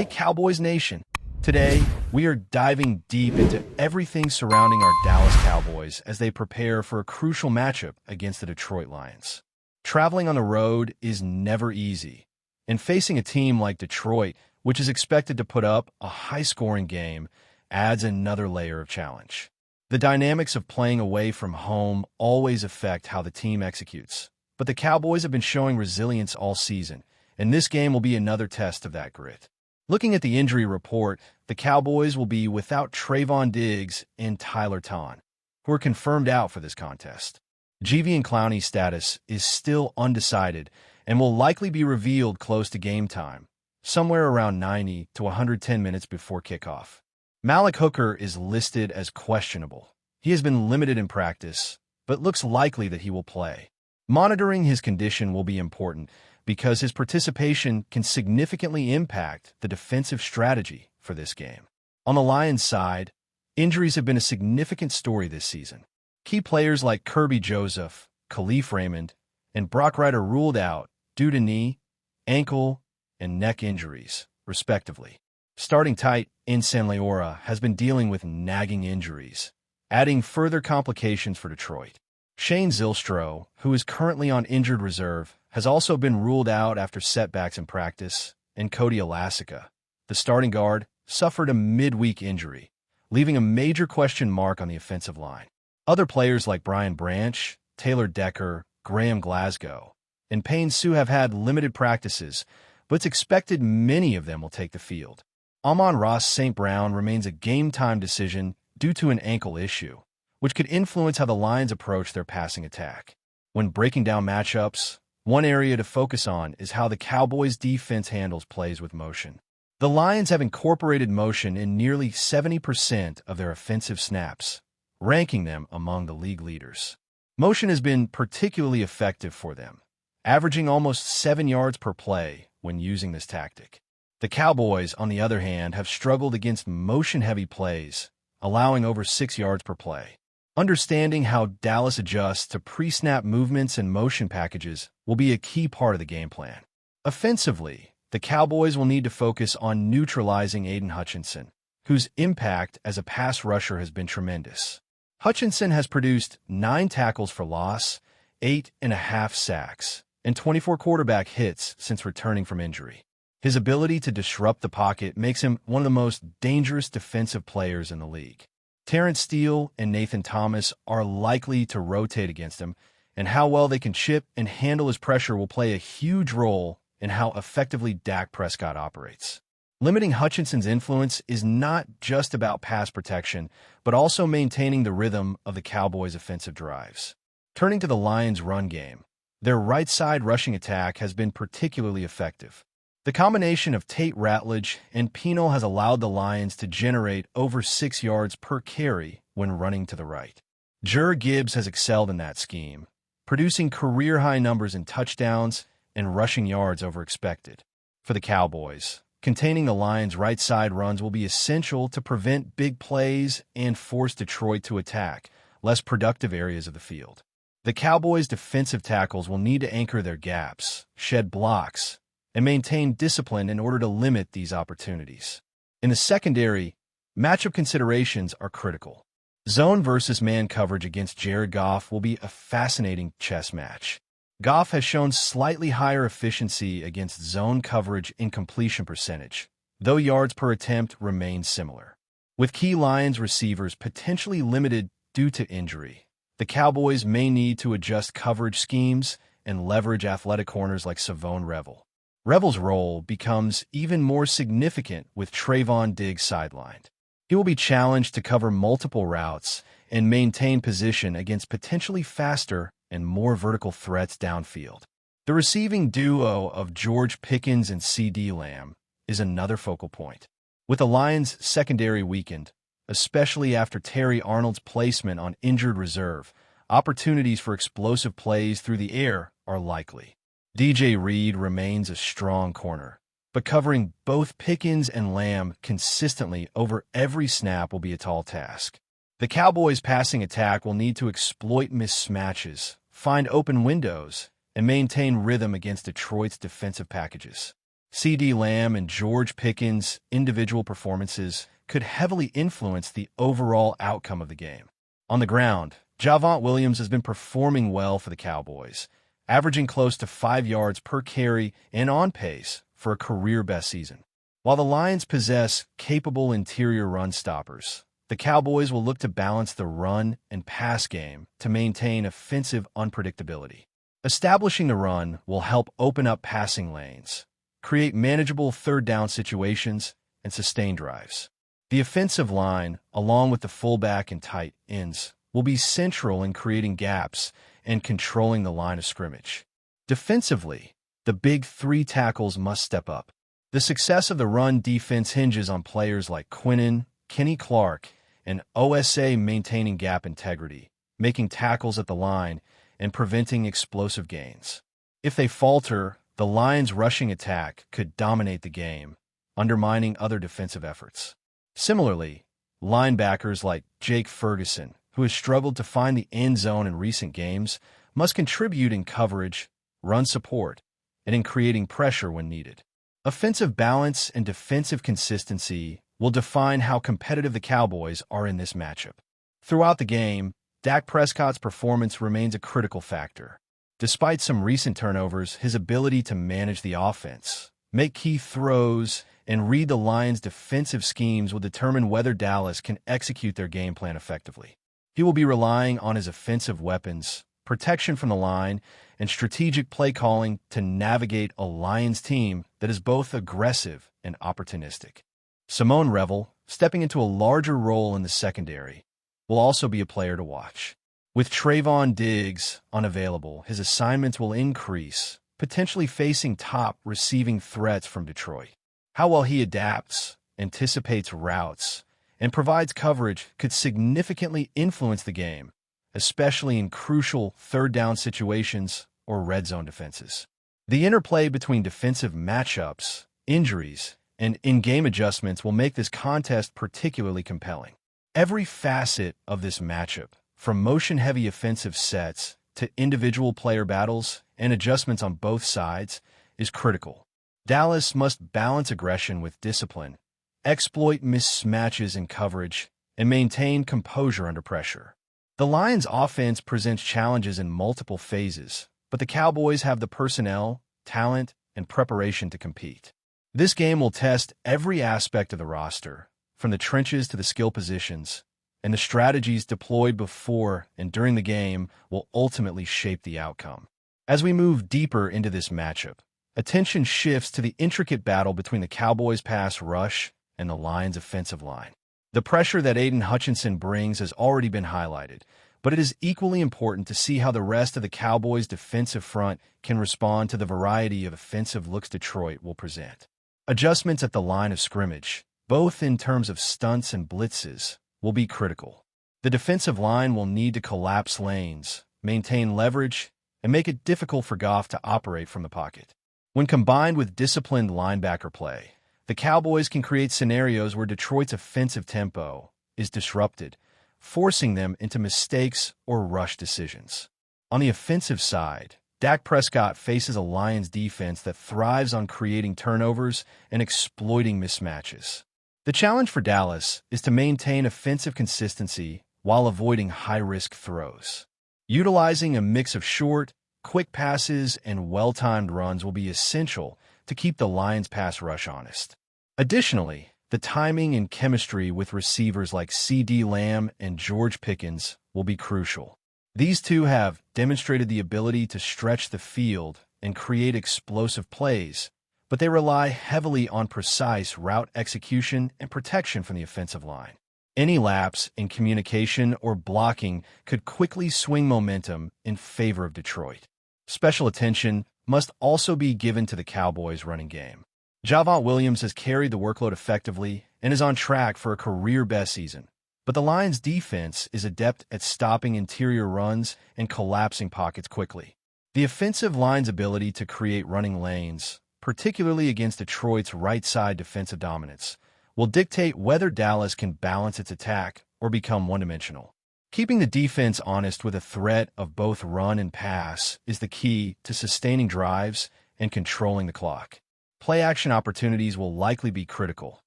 Cowboys Nation. Today, we are diving deep into everything surrounding our Dallas Cowboys as they prepare for a crucial matchup against the Detroit Lions. Traveling on the road is never easy, and facing a team like Detroit, which is expected to put up a high-scoring game, adds another layer of challenge. The dynamics of playing away from home always affect how the team executes, but the Cowboys have been showing resilience all season, and this game will be another test of that grit. Looking at the injury report, the Cowboys will be without Trayvon Diggs and Tyler Ton, who are confirmed out for this contest. Jadeveon Clowney's status is still undecided and will likely be revealed close to game time, somewhere around 90 to 110 minutes before kickoff. Malik Hooker is listed as questionable. He has been limited in practice, but looks likely that he will play. Monitoring his condition will be important because his participation can significantly impact the defensive strategy for this game. On the Lions' side, injuries have been a significant story this season. Key players like Kirby Joseph, Khalif Raymond, and Brock Ryder ruled out due to knee, ankle, and neck injuries, respectively. Starting tight, Ensan Leora has been dealing with nagging injuries, adding further complications for Detroit. Shane Zylstra, who is currently on injured reserve, has also been ruled out after setbacks in practice, and Cody Alasica, the starting guard, suffered a midweek injury, leaving a major question mark on the offensive line. Other players like Brian Branch, Taylor Decker, Graham Glasgow, and Payne Sue have had limited practices, but it's expected many of them will take the field. Amon-Ra St. Brown remains a game-time decision due to an ankle issue, which could influence how the Lions approach their passing attack. When breaking down matchups, one area to focus on is how the Cowboys' defense handles plays with motion. The Lions have incorporated motion in nearly 70% of their offensive snaps, ranking them among the league leaders. Motion has been particularly effective for them, averaging almost 7 yards per play when using this tactic. The Cowboys, on the other hand, have struggled against motion-heavy plays, allowing over 6 yards per play. Understanding how Dallas adjusts to pre-snap movements and motion packages will be a key part of the game plan. Offensively, the Cowboys will need to focus on neutralizing Aiden Hutchinson, whose impact as a pass rusher has been tremendous. Hutchinson has produced 9 tackles for loss, 8.5 sacks, and 24 quarterback hits since returning from injury. His ability to disrupt the pocket makes him one of the most dangerous defensive players in the league. Terrence Steele and Nathan Thomas are likely to rotate against him, and how well they can chip and handle his pressure will play a huge role in how effectively Dak Prescott operates. Limiting Hutchinson's influence is not just about pass protection, but also maintaining the rhythm of the Cowboys' offensive drives. Turning to the Lions' run game, their right-side rushing attack has been particularly effective. The combination of Tate Ratledge and Peno has allowed the Lions to generate over 6 yards per carry when running to the right. Jahre Gibbs has excelled in that scheme, producing career-high numbers in touchdowns and rushing yards over expected. For the Cowboys, containing the Lions' right-side runs will be essential to prevent big plays and force Detroit to attack less productive areas of the field. The Cowboys' defensive tackles will need to anchor their gaps, shed blocks, and maintain discipline in order to limit these opportunities. In the secondary, matchup considerations are critical. Zone versus man coverage against Jared Goff will be a fascinating chess match. Goff has shown slightly higher efficiency against zone coverage in completion percentage, though yards per attempt remain similar. With key Lions receivers potentially limited due to injury, the Cowboys may need to adjust coverage schemes and leverage athletic corners like Savone Revel. Revel's role becomes even more significant with Trayvon Diggs sidelined. He will be challenged to cover multiple routes and maintain position against potentially faster and more vertical threats downfield. The receiving duo of George Pickens and C.D. Lamb is another focal point. With the Lions' secondary weakened, especially after Terry Arnold's placement on injured reserve, opportunities for explosive plays through the air are likely. DJ Reed remains a strong corner, but covering both Pickens and Lamb consistently over every snap will be a tall task. The Cowboys' passing attack will need to exploit mismatches, find open windows, and maintain rhythm against Detroit's defensive packages. CeeDee Lamb and George Pickens' individual performances could heavily influence the overall outcome of the game. On the ground, Javonte Williams has been performing well for the Cowboys, averaging close to 5 yards per carry and on pace for a career-best season. While the Lions possess capable interior run stoppers, the Cowboys will look to balance the run and pass game to maintain offensive unpredictability. Establishing the run will help open up passing lanes, create manageable third-down situations, and sustain drives. The offensive line, along with the fullback and tight ends, will be central in creating gaps and controlling the line of scrimmage. Defensively, the big three tackles must step up. The success of the run defense hinges on players like Quinnen, Kenny Clark, and OSA maintaining gap integrity, making tackles at the line, and preventing explosive gains. If they falter, the Lions' rushing attack could dominate the game, undermining other defensive efforts. Similarly, linebackers like Jake Ferguson, who has struggled to find the end zone in recent games, must contribute in coverage, run support, and in creating pressure when needed. Offensive balance and defensive consistency will define how competitive the Cowboys are in this matchup. Throughout the game, Dak Prescott's performance remains a critical factor. Despite some recent turnovers, his ability to manage the offense, make key throws, and read the Lions' defensive schemes will determine whether Dallas can execute their game plan effectively. He will be relying on his offensive weapons, protection from the line, and strategic play calling to navigate a Lions team that is both aggressive and opportunistic. Simone Revel, stepping into a larger role in the secondary, will also be a player to watch. With Trayvon Diggs unavailable, his assignments will increase, potentially facing top receiving threats from Detroit. How well he adapts, anticipates routes, and provides coverage could significantly influence the game, especially in crucial third-down situations or red zone defenses. The interplay between defensive matchups, injuries, and in-game adjustments will make this contest particularly compelling. Every facet of this matchup, from motion-heavy offensive sets to individual player battles and adjustments on both sides, is critical. Dallas must balance aggression with discipline, exploit mismatches in coverage, and maintain composure under pressure. The Lions' offense presents challenges in multiple phases, but the Cowboys have the personnel, talent, and preparation to compete. This game will test every aspect of the roster, from the trenches to the skill positions, and the strategies deployed before and during the game will ultimately shape the outcome. As we move deeper into this matchup, attention shifts to the intricate battle between the Cowboys' pass rush and the Lions' offensive line. The pressure that Aiden Hutchinson brings has already been highlighted, but it is equally important to see how the rest of the Cowboys' defensive front can respond to the variety of offensive looks Detroit will present. Adjustments at the line of scrimmage, both in terms of stunts and blitzes, will be critical. The defensive line will need to collapse lanes, maintain leverage, and make it difficult for Goff to operate from the pocket. When combined with disciplined linebacker play, the Cowboys can create scenarios where Detroit's offensive tempo is disrupted, forcing them into mistakes or rush decisions. On the offensive side, Dak Prescott faces a Lions defense that thrives on creating turnovers and exploiting mismatches. The challenge for Dallas is to maintain offensive consistency while avoiding high-risk throws. Utilizing a mix of short, quick passes and well-timed runs will be essential to keep the Lions' pass rush honest. Additionally, the timing and chemistry with receivers like CeeDee Lamb and George Pickens will be crucial. These two have demonstrated the ability to stretch the field and create explosive plays, but they rely heavily on precise route execution and protection from the offensive line. Any lapse in communication or blocking could quickly swing momentum in favor of Detroit. Special attention must also be given to the Cowboys' running game. Javonte Williams has carried the workload effectively and is on track for a career-best season, but the Lions' defense is adept at stopping interior runs and collapsing pockets quickly. The offensive line's ability to create running lanes, particularly against Detroit's right-side defensive dominance, will dictate whether Dallas can balance its attack or become one-dimensional. Keeping the defense honest with a threat of both run and pass is the key to sustaining drives and controlling the clock. play-action opportunities will likely be critical,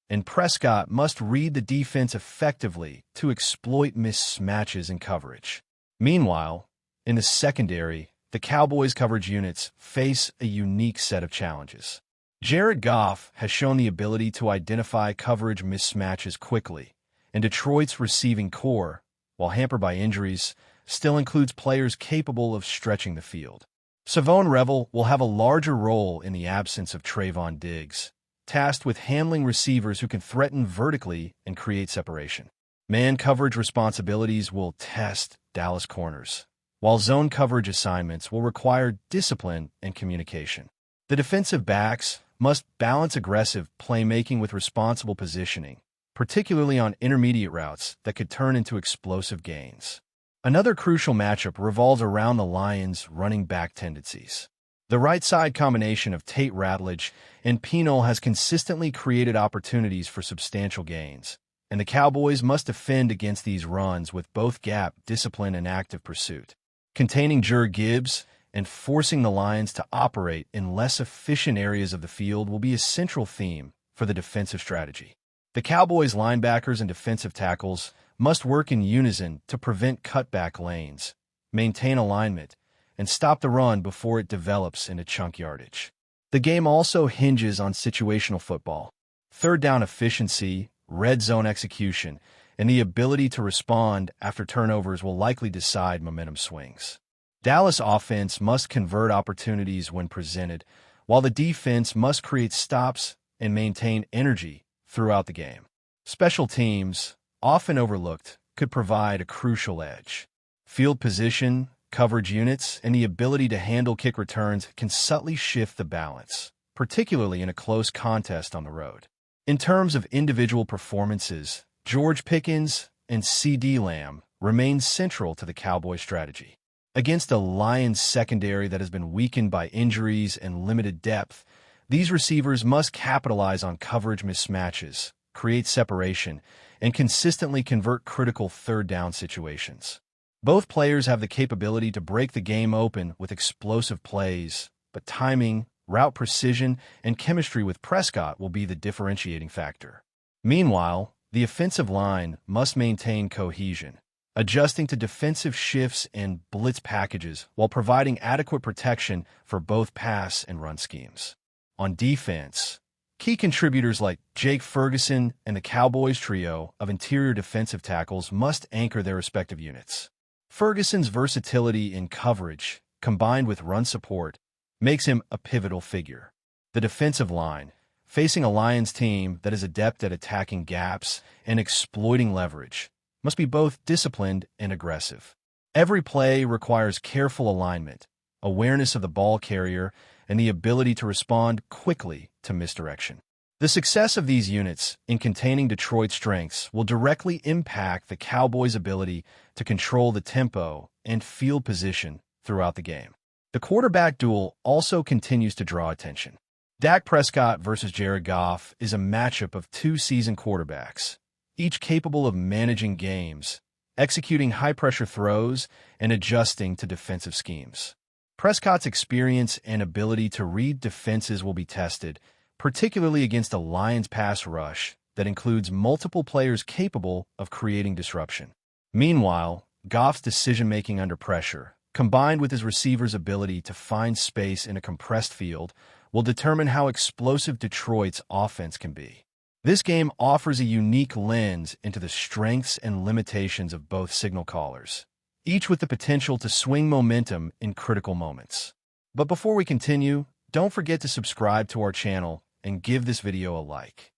and Prescott must read the defense effectively to exploit mismatches in coverage. Meanwhile, in the secondary, the Cowboys' coverage units face a unique set of challenges. Jared Goff has shown the ability to identify coverage mismatches quickly, and Detroit's receiving core, while hampered by injuries, still includes players capable of stretching the field. Savon Revel will have a larger role in the absence of Trayvon Diggs, tasked with handling receivers who can threaten vertically and create separation. Man coverage responsibilities will test Dallas corners, while zone coverage assignments will require discipline and communication. The defensive backs must balance aggressive playmaking with responsible positioning, particularly on intermediate routes that could turn into explosive gains. Another crucial matchup revolves around the Lions' running back tendencies. The right-side combination of Tate Ratledge and Pino has consistently created opportunities for substantial gains, and the Cowboys must defend against these runs with both gap discipline and active pursuit. Containing Jahmyr Gibbs and forcing the Lions to operate in less efficient areas of the field will be a central theme for the defensive strategy. The Cowboys' linebackers and defensive tackles must work in unison to prevent cutback lanes, maintain alignment, and stop the run before it develops into chunk yardage. The game also hinges on situational football. Third down efficiency, red zone execution, and the ability to respond after turnovers will likely decide momentum swings. Dallas offense must convert opportunities when presented, while the defense must create stops and maintain energy throughout the game. Special teams, often overlooked, could provide a crucial edge. Field position, coverage units, and the ability to handle kick returns can subtly shift the balance, particularly in a close contest on the road. In terms of individual performances, George Pickens and CeeDee Lamb remain central to the Cowboys' strategy. Against a Lions secondary that has been weakened by injuries and limited depth, these receivers must capitalize on coverage mismatches, create separation, and consistently convert critical third-down situations. Both players have the capability to break the game open with explosive plays, but timing, route precision, and chemistry with Prescott will be the differentiating factor. Meanwhile, the offensive line must maintain cohesion, adjusting to defensive shifts and blitz packages while providing adequate protection for both pass and run schemes. On defense, key contributors like Jake Ferguson and the Cowboys trio of interior defensive tackles must anchor their respective units. Ferguson's versatility in coverage, combined with run support, makes him a pivotal figure. The defensive line, facing a Lions team that is adept at attacking gaps and exploiting leverage, must be both disciplined and aggressive. Every play requires careful alignment, awareness of the ball carrier, and the ability to respond quickly to misdirection. The success of these units in containing Detroit's strengths will directly impact the Cowboys' ability to control the tempo and field position throughout the game. The quarterback duel also continues to draw attention. Dak Prescott versus Jared Goff is a matchup of two seasoned quarterbacks, each capable of managing games, executing high-pressure throws, and adjusting to defensive schemes. Prescott's experience and ability to read defenses will be tested, particularly against a Lions pass rush that includes multiple players capable of creating disruption. Meanwhile, Goff's decision-making under pressure, combined with his receiver's ability to find space in a compressed field, will determine how explosive Detroit's offense can be. This game offers a unique lens into the strengths and limitations of both signal callers, each with the potential to swing momentum in critical moments. But before we continue, don't forget to subscribe to our channel and give this video a like.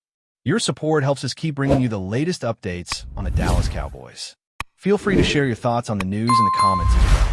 Your support helps us keep bringing you the latest updates on the Dallas Cowboys. Feel free to share your thoughts on the news in the comments as well.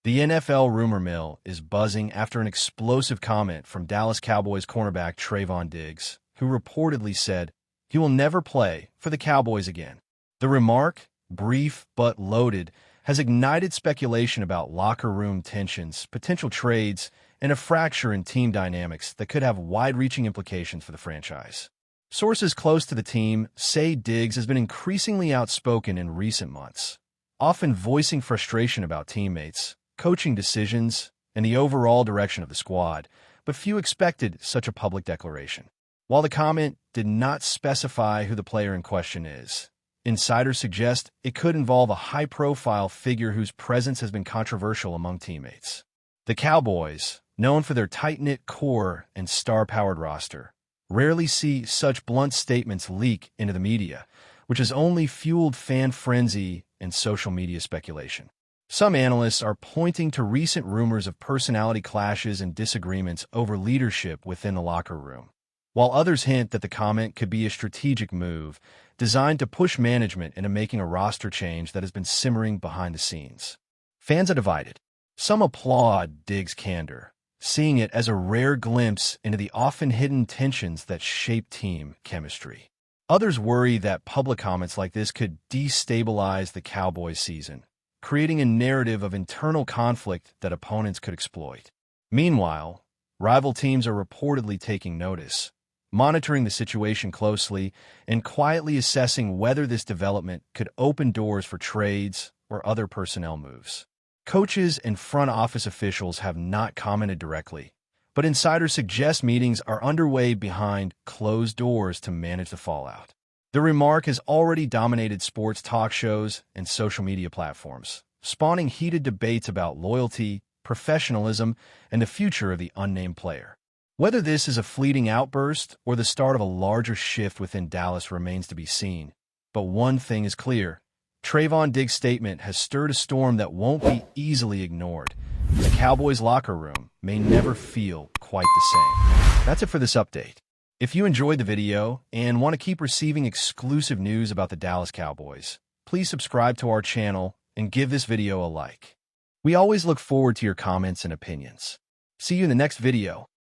The NFL rumor mill is buzzing after an explosive comment from Dallas Cowboys cornerback Trayvon Diggs, who reportedly said he will never play for the Cowboys again. The remark, brief but loaded, has ignited speculation about locker room tensions, potential trades, and a fracture in team dynamics that could have wide-reaching implications for the franchise. Sources close to the team say Diggs has been increasingly outspoken in recent months, often voicing frustration about teammates, coaching decisions, and the overall direction of the squad, but few expected such a public declaration. While the comment did not specify who the player in question is, insiders suggest it could involve a high-profile figure whose presence has been controversial among teammates. The Cowboys, known for their tight-knit core and star-powered roster, rarely see such blunt statements leak into the media, which has only fueled fan frenzy and social media speculation. Some analysts are pointing to recent rumors of personality clashes and disagreements over leadership within the locker room, while others hint that the comment could be a strategic move designed to push management into making a roster change that has been simmering behind the scenes. Fans are divided. Some applaud Diggs' candor, seeing it as a rare glimpse into the often hidden tensions that shape team chemistry. Others worry that public comments like this could destabilize the Cowboys season, creating a narrative of internal conflict that opponents could exploit. Meanwhile, rival teams are reportedly taking notice, monitoring the situation closely, and quietly assessing whether this development could open doors for trades or other personnel moves. Coaches and front office officials have not commented directly, but insiders suggest meetings are underway behind closed doors to manage the fallout. The remark has already dominated sports talk shows and social media platforms, spawning heated debates about loyalty, professionalism, and the future of the unnamed player. Whether this is a fleeting outburst or the start of a larger shift within Dallas remains to be seen, but one thing is clear. Trayvon Diggs' statement has stirred a storm that won't be easily ignored. The Cowboys' locker room may never feel quite the same. That's it for this update. If you enjoyed the video and want to keep receiving exclusive news about the Dallas Cowboys, please subscribe to our channel and give this video a like. We always look forward to your comments and opinions. See you in the next video.